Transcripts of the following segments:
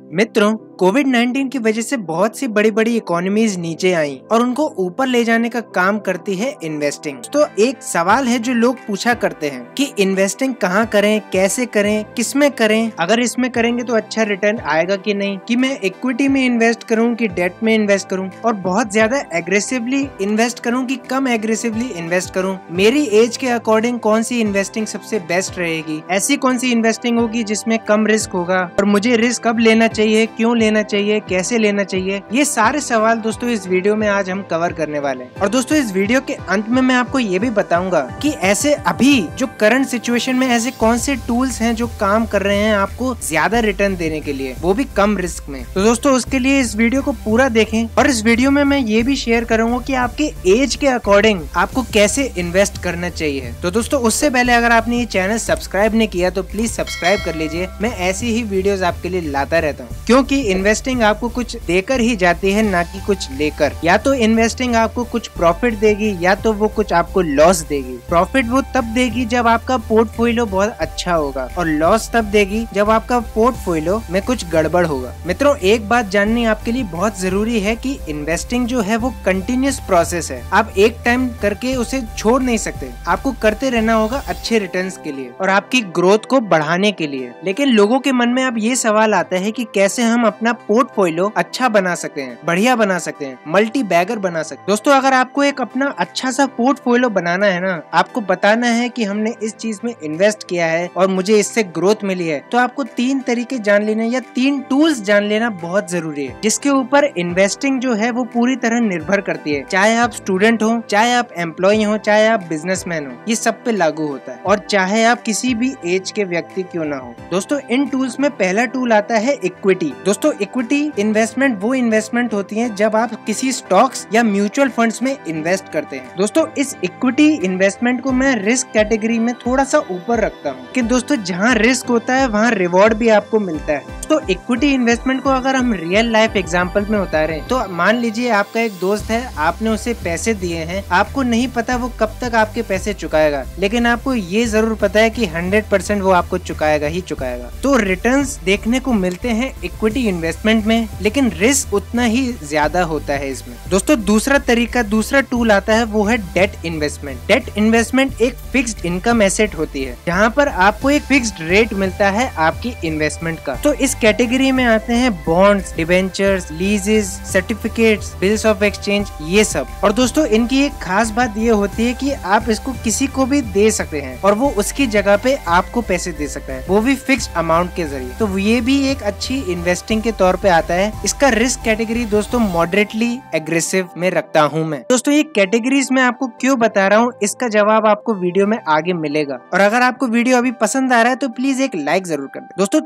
मित्रों, कोविड-19 की वजह से बहुत सी बड़ी बड़ी इकोनॉमीज नीचे आई और उनको ऊपर ले जाने का काम करती है इन्वेस्टिंग। तो एक सवाल है जो लोग पूछा करते हैं कि इन्वेस्टिंग कहाँ करें, कैसे करें, किसमें करें, अगर इसमें करेंगे तो अच्छा रिटर्न आएगा कि नहीं, कि मैं इक्विटी में इन्वेस्ट करूं कि डेट में इन्वेस्ट करूं, और बहुत ज्यादा एग्रेसिवली इन्वेस्ट करूं कि कम एग्रेसिवली इन्वेस्ट करूं, मेरी एज के अकॉर्डिंग कौन सी इन्वेस्टिंग सबसे बेस्ट रहेगी, ऐसी कौन सी इन्वेस्टिंग होगी जिसमें कम रिस्क होगा, और मुझे रिस्क कब लेना चाहिए, क्यों लेना चाहिए, कैसे लेना चाहिए, ये सारे सवाल दोस्तों इस वीडियो में आज हम कवर करने वाले हैं। और दोस्तों इस वीडियो के अंत में मैं आपको ये भी बताऊंगा कि ऐसे अभी जो करंट सिचुएशन में ऐसे कौन से टूल्स हैं जो काम कर रहे हैं आपको ज्यादा रिटर्न देने के लिए, वो भी कम रिस्क में। तो दोस्तों उसके लिए इस वीडियो को पूरा देखें, और इस वीडियो में मैं ये भी शेयर करूंगा कि आपके एज के अकॉर्डिंग आपको कैसे इन्वेस्ट करना चाहिए। तो दोस्तों उससे पहले अगर आपने ये चैनल सब्सक्राइब नहीं किया तो प्लीज सब्सक्राइब कर लीजिए, मैं ऐसी ही वीडियोस आपके लिए लाता रहता हूँ, क्योंकि इन्वेस्टिंग आपको कुछ देकर ही जाती है, ना कि कुछ लेकर। या तो इन्वेस्टिंग आपको कुछ प्रॉफिट देगी या तो वो कुछ आपको लॉस देगी। प्रॉफिट वो तब देगी जब आपका पोर्टफोलियो बहुत अच्छा होगा, और लॉस तब देगी जब आपका पोर्टफोलियो में कुछ गड़बड़ होगा। मित्रों एक बात जाननी आपके लिए बहुत जरूरी है कि इन्वेस्टिंग जो है वो कंटिन्यूस प्रोसेस है, आप एक टाइम करके उसे छोड़ नहीं सकते, आपको करते रहना होगा अच्छे रिटर्न्स के लिए और आपकी ग्रोथ को बढ़ाने के लिए। लेकिन लोगों के मन में अब ये सवाल आता है कि कैसे हम अपना पोर्टफोलियो अच्छा बना सकते हैं, बढ़िया बना सकते हैं, मल्टी बैगर बना सकते हैं। दोस्तों अगर आपको एक अपना अच्छा सा पोर्टफोलियो बनाना है ना, आपको बताना है कि हमने इस चीज में इन्वेस्ट किया है और मुझे इससे ग्रोथ मिली है, तो आपको 3 तरीके जान लेने या 3 टूल्स जान लेना बहुत जरूरी है, जिसके ऊपर इन्वेस्टिंग जो है वो पूरी तरह निर्भर करती है। चाहे आप स्टूडेंट हो, चाहे आप एम्प्लॉय हो, चाहे आप बिजनेसमैन हो, ये सब पे लागू होता है, और चाहे आप किसी भी एज के व्यक्ति क्यों ना हो। दोस्तों इन टूल्स में पहला टूल आता है इक्विटी। दोस्तों इक्विटी इन्वेस्टमेंट वो इन्वेस्टमेंट होती है जब आप किसी स्टॉक्स या म्यूचुअल फंड्स में इन्वेस्ट करते हैं। दोस्तों इस इक्विटी इन्वेस्टमेंट को मैं रिस्क कैटेगरी में थोड़ा सा ऊपर रखता हूँ, कि दोस्तों जहाँ रिस्क होता है वहाँ रिवॉर्ड भी आपको मिलता है। तो इक्विटी इन्वेस्टमेंट को अगर हम रियल लाइफ एग्जांपल में उतारें, तो मान लीजिए आपका एक दोस्त है, आपने उसे पैसे दिए हैं, आपको नहीं पता वो कब तक आपके पैसे चुकाएगा, लेकिन आपको ये जरूर पता है कि 100% वो आपको चुकाएगा ही चुकाएगा। तो रिटर्न्स देखने को मिलते हैं इक्विटी इन्वेस्टमेंट में, लेकिन रिस्क उतना ही ज्यादा होता है इसमें। दोस्तों दूसरा टूल आता है वो है डेट इन्वेस्टमेंट। डेट इन्वेस्टमेंट एक फिक्स्ड इनकम एसेट होती है, जहाँ पर आपको एक फिक्स्ड रेट मिलता है आपकी इन्वेस्टमेंट का। तो इस कैटेगरी में आते हैं bonds, debentures, लीजेस, certificates, bills of exchange, ये सब। और दोस्तों इनकी एक खास बात ये होती है कि आप इसको किसी को भी दे सकते हैं और वो उसकी जगह पे आपको पैसे दे सकता है, वो भी फिक्स्ड अमाउंट के जरिए। तो ये भी एक अच्छी इन्वेस्टिंग के तौर पे आता है। इसका रिस्क कैटेगरी दोस्तों मॉडरेटली एग्रेसिव में रखता हूँ मैं। दोस्तों ये कैटेगरीज में आपको क्यों बता रहा हूँ, इसका जवाब आपको वीडियो में आगे मिलेगा, और अगर आपको वीडियो अभी पसंद आ रहा है तो प्लीज एक लाइक जरूर कर दें। दोस्तों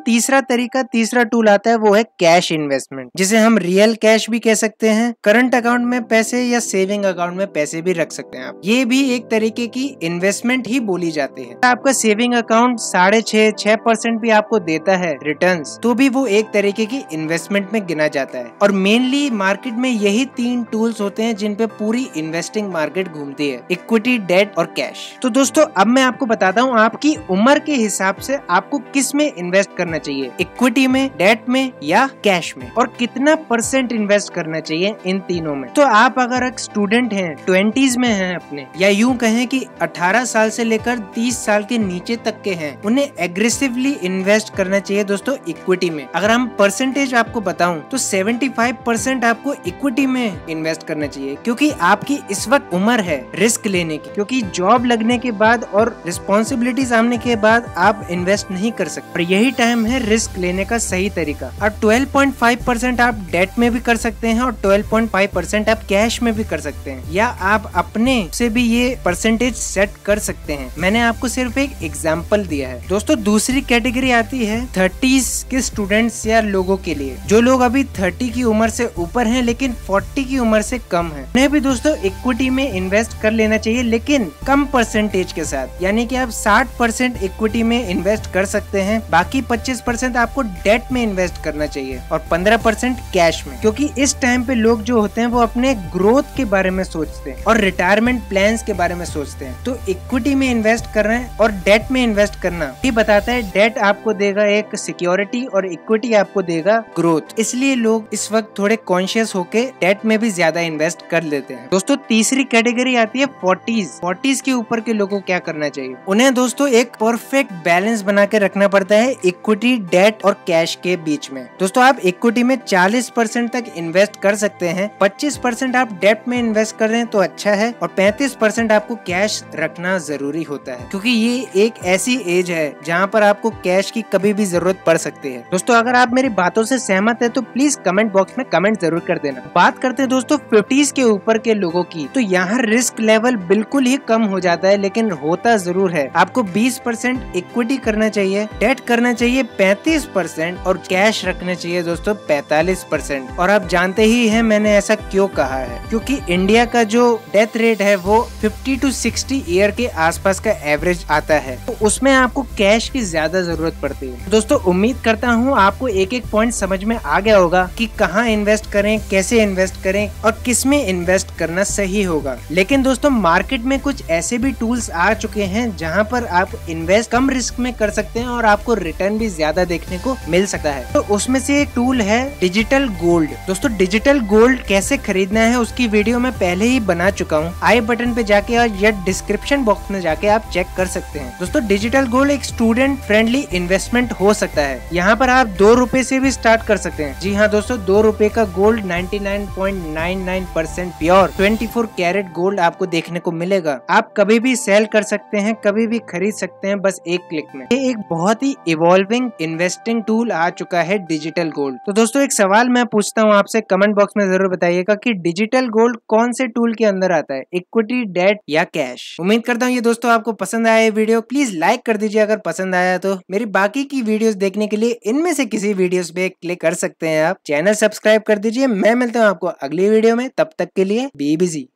तीसरा टूल आता है वो है कैश इन्वेस्टमेंट, जिसे हम रियल कैश भी कह सकते हैं, करंट अकाउंट में पैसे या सेविंग अकाउंट में पैसे भी रख सकते हैं आप। ये भी एक तरीके की इन्वेस्टमेंट ही बोली जाती है। आपका सेविंग अकाउंट 6.5% भी आपको देता है रिटर्न्स, तो भी वो एक तरीके की इन्वेस्टमेंट में गिना जाता है। और मेनली मार्केट में यही 3 टूल्स होते हैं जिन पे पूरी इन्वेस्टिंग मार्केट घूमती है, इक्विटी, डेट और कैश। तो दोस्तों अब मैं आपको बताता हूँ आपकी उम्र के हिसाब से आपको किस में इन्वेस्ट करना चाहिए, इक्विटी में, डेट में या कैश में, और कितना % इन्वेस्ट करना चाहिए इन तीनों में। तो आप अगर एक स्टूडेंट हैं, 20s में हैं अपने, या यूं कहें कि 18 साल से लेकर 30 साल के नीचे तक के हैं, उन्हें एग्रेसिवली इन्वेस्ट करना चाहिए दोस्तों इक्विटी में। अगर हम परसेंटेज आपको बताऊं तो 75% आपको इक्विटी में इन्वेस्ट करना चाहिए, क्योंकि आपकी इस वक्त उम्र है रिस्क लेने की, क्योंकि जॉब लगने के बाद और रिस्पॉन्सिबिलिटीज आने के बाद आप इन्वेस्ट नहीं कर सकते, और यही टाइम है रिस्क लेने का सही तरीका। और 12.5% आप डेट में भी कर सकते हैं और 12.5% आप कैश में भी कर सकते हैं, या आप अपने से भी ये परसेंटेज सेट कर सकते हैं। मैंने आपको सिर्फ एक एग्जाम्पल दिया है। दोस्तों दूसरी कैटेगरी आती है 30s के स्टूडेंट्स या लोगों के लिए, जो लोग अभी 30 की उम्र से ऊपर हैं लेकिन 40 की उम्र से कम हैं। उन्हें भी दोस्तों इक्विटी में इन्वेस्ट कर लेना चाहिए, लेकिन कम परसेंटेज के साथ, यानी कि आप 60% इक्विटी में इन्वेस्ट कर सकते हैं, बाकी 25% आपको डेट में इन्वेस्ट करना चाहिए और 15% कैश में, क्योंकि इस टाइम पे लोग जो होते हैं वो अपने ग्रोथ के बारे में सोचते हैं और रिटायरमेंट प्लान्स के बारे में सोचते हैं। तो इक्विटी में इन्वेस्ट कर रहे हैं और डेट में इन्वेस्ट करना ये बताता है डेट आपको देगा एक सिक्योरिटी और इक्विटी आपको देगा ग्रोथ। इसलिए लोग इस वक्त थोड़े कॉन्शियस होके डेट में भी ज्यादा इन्वेस्ट कर लेते हैं। दोस्तों तीसरी कैटेगरी आती है 40s के ऊपर के लोगों को क्या करना चाहिए। उन्हें दोस्तों एक परफेक्ट बैलेंस बना के रखना पड़ता है इक्विटी, डेट और कैश के बीच में। दोस्तों आप इक्विटी में 40% तक इन्वेस्ट कर सकते हैं, 25% आप डेट में इन्वेस्ट कर रहे हैं तो अच्छा है और 35% आपको कैश रखना जरूरी होता है, क्योंकि ये एक ऐसी एज है जहाँ पर आपको कैश की कभी भी जरूरत पड़ सकती है। दोस्तों अगर आप मेरी बातों से सहमत है तो प्लीज कमेंट बॉक्स में कमेंट जरूर कर देना। बात करते हैं दोस्तों 50s के ऊपर के लोगों की, तो यहाँ रिस्क लेवल बिल्कुल ही कम हो जाता है, लेकिन होता जरूर है। आपको 20% इक्विटी करना चाहिए, डेट करना चाहिए 35% और कैश रखना चाहिए दोस्तों 45%। और आप जानते ही हैं मैंने ऐसा क्यों कहा है, क्योंकि इंडिया का जो डेथ रेट है वो 50 to 60 ईयर के आसपास का एवरेज आता है, तो उसमें आपको कैश की ज्यादा जरूरत पड़ती है। दोस्तों उम्मीद करता हूँ आपको एक एक पॉइंट समझ में आ गया होगा कि कहाँ इन्वेस्ट करें, कैसे इन्वेस्ट करें और किस में इन्वेस्ट करना सही होगा। लेकिन दोस्तों मार्केट में कुछ ऐसे भी टूल्स आ चुके हैं जहाँ पर आप इन्वेस्ट कम रिस्क में कर सकते हैं और आपको रिटर्न भी ज्यादा देखने को मिल सकता है। तो उसमें से एक टूल है डिजिटल गोल्ड। दोस्तों डिजिटल गोल्ड कैसे खरीदना है उसकी वीडियो मैं पहले ही बना चुका हूँ, आई बटन पे जाके और या डिस्क्रिप्शन बॉक्स में जाके आप चेक कर सकते हैं। दोस्तों डिजिटल गोल्ड एक स्टूडेंट फ्रेंडली इन्वेस्टमेंट हो सकता है। यहाँ पर आप 2 रुपए से भी स्टार्ट कर सकते हैं। जी हाँ दोस्तों 2 रुपए का गोल्ड 99.99% प्योर 24 कैरेट गोल्ड आपको देखने को मिलेगा। आप कभी भी सेल कर सकते हैं, कभी भी खरीद सकते हैं, बस एक क्लिक में। ये एक बहुत ही इवॉल्विंग इन्वेस्टिंग टूल आ चुका है डिजिटल गोल्ड। तो दोस्तों एक सवाल मैं पूछता हूँ आपसे, कमेंट बॉक्स में जरूर बताइएगा कि डिजिटल गोल्ड कौन से टूल के अंदर आता है, इक्विटी, डेट या कैश। उम्मीद करता हूँ ये दोस्तों आपको पसंद आया वीडियो। प्लीज लाइक कर दीजिए अगर पसंद आया तो। मेरी बाकी की वीडियोस देखने के लिए इनमें से किसी वीडियोस पे क्लिक कर सकते हैं आप। चैनल सब्सक्राइब कर दीजिए। मैं मिलता हूँ आपको अगली वीडियो में, तब तक के लिए बी बिजी।